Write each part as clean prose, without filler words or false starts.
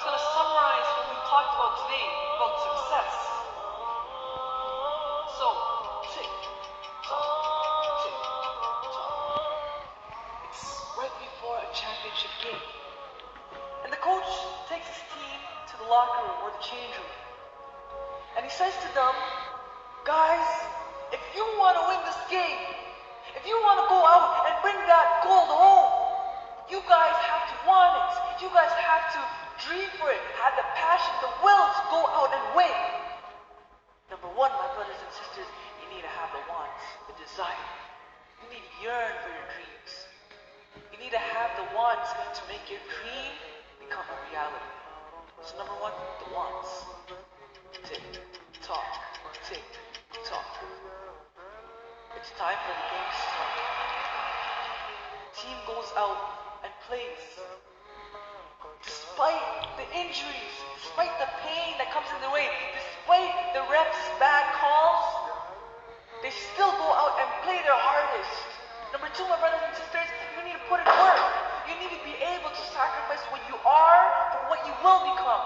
just going to summarize what we talked about today about success. So, tick, tock, tick, tock. It's right before a championship game. And the coach takes his team to the locker room or the change room. And he says to them, guys, if you want to win this game, if you want to go out and bring that gold home, you guys have to want it. You guys have to dream for it, have the passion, the will to go out and win. Number one, my brothers and sisters, you need to have the wants, the desire. You need to yearn for your dreams. You need to have the wants to make your dream become a reality. So number one, the wants. Tick, tock, tick, tock. It's time for the game to start. Team goes out and plays. Despite the injuries, despite the pain that comes in their way, despite the refs' bad calls, they still go out and play their hardest. Number two, my brothers and sisters, you need to put in work. You need to be able to sacrifice what you are for what you will become.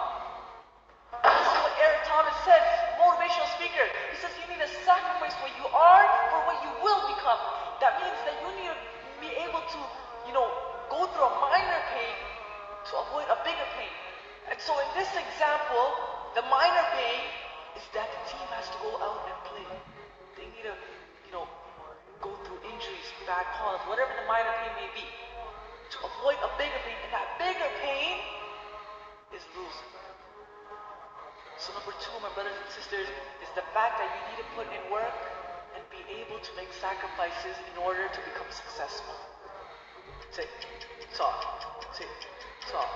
This is what Eric Thomas says, motivational speaker. He says you need to sacrifice what you are for what you will become. That means that you need to be able to, go through a minor pain to avoid a bigger pain. And so in this example, the minor pain is that the team has to go out and play. They need to, go through injuries, bad calls, whatever the minor pain may be, to avoid a bigger pain. And that bigger pain is losing. So number two, my brothers and sisters, is the fact that you need to put in work and be able to make sacrifices in order to become successful. Tick, tock, tick, tock.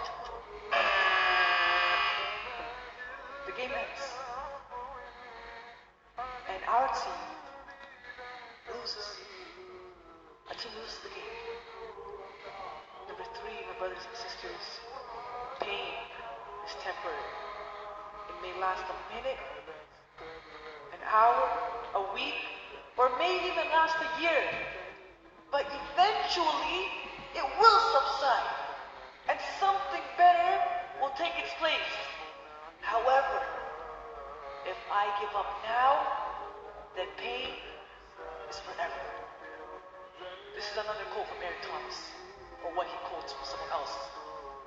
The game ends. And our team loses. Our team loses the game. Number three, my brothers and sisters, pain is temporary. It may last a minute, an hour, a week, or may even last a year. But eventually, it will subside, and something better will take its place. However, if I give up now, then pain is forever. This is another quote from Eric Thomas, or what he quotes from someone else.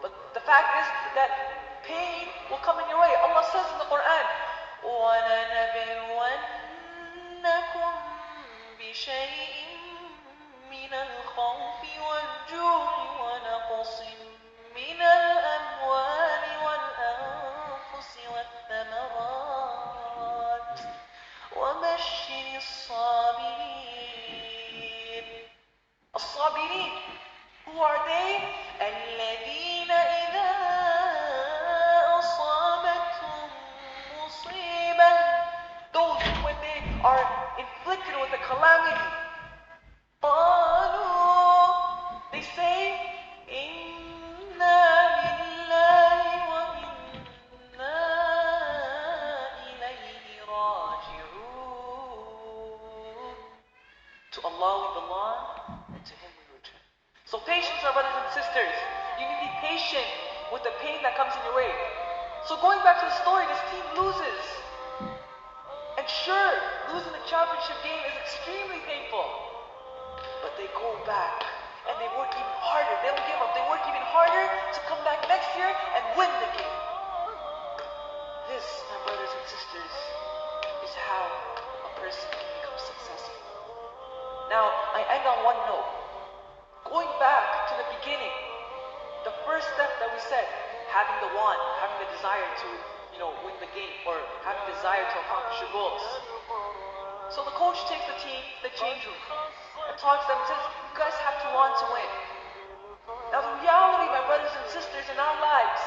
But the fact is that pain will come in your way. Allah says in the Quran, وَلَنَبْلُوَنَّكُمْ بِشَيْءٍ مِّنَ الْخَوْفِ وَالْجُوعِ وَنَقْصٍ مِّنَ الْأَمْوَالِ وَالْأَنفُسِ وَالثَّمَرَاتِ وَبَشِّرِ الصَّابِرِينَ. الصابرين, who are they? الَّذِينَ إِذَا أَصَابَتْهُمْ مُصِيبَةٌ, those when they are inflicted with a calamity, قالوا, they say, إِنَّا لِلَّهِ وَإِنَّا إِلَيْهِ راجعون. To Allah we belong, and to Him we return. So patience, our brothers and sisters. You need to be patient with the pain that comes in your way. So going back to the story, this team loses. And sure, losing the championship game is extremely painful. But they go back and they work even harder. They don't give up. They work even harder to come back next year and win the game. This, my brothers and sisters, is how a person can become successful. Now, I end on one note. Going back to the beginning, the first step that we said, having the want, having the desire to, win the game, or having the desire to accomplish your goals. So the coach takes the team to the change room and talks to them and says, you guys have to want to win. Now the reality, my brothers and sisters, in our lives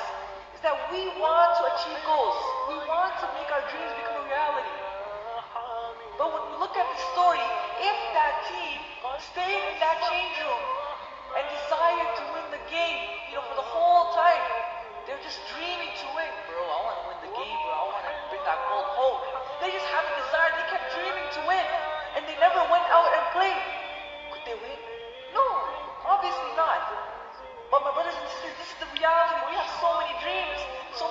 is that we want to achieve goals. We want to make our dreams become a reality. But when we look at the story, if that team stayed in that change room and desired to win the game, for the whole time, they're just dreaming to win. Bro, I want to win the game, bro. I want to bring that gold home. They just had the desire. They kept dreaming to win. And they never went out and played. Could they win? No, obviously not. But my brothers and sisters, this is the reality. We have so many dreams, so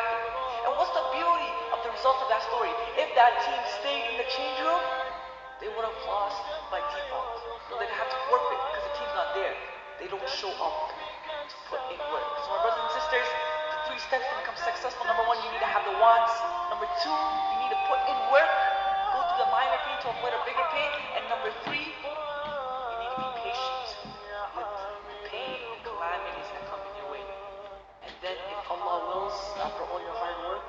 happen. And what's the beauty of the result of that story? If that team stayed in the change room, they would have lost by default. So they'd have to forfeit because the team's not there. They don't show up to put in work. So my brothers and sisters, the 3 steps to become successful. Number 1, you need to have the wants. Number 2, you need to put in work. Go through the minor pain to avoid a bigger pain. And number 3, you need to be patient with the pain and calamities that come in your way. And then if Allah wills, after all your hard work,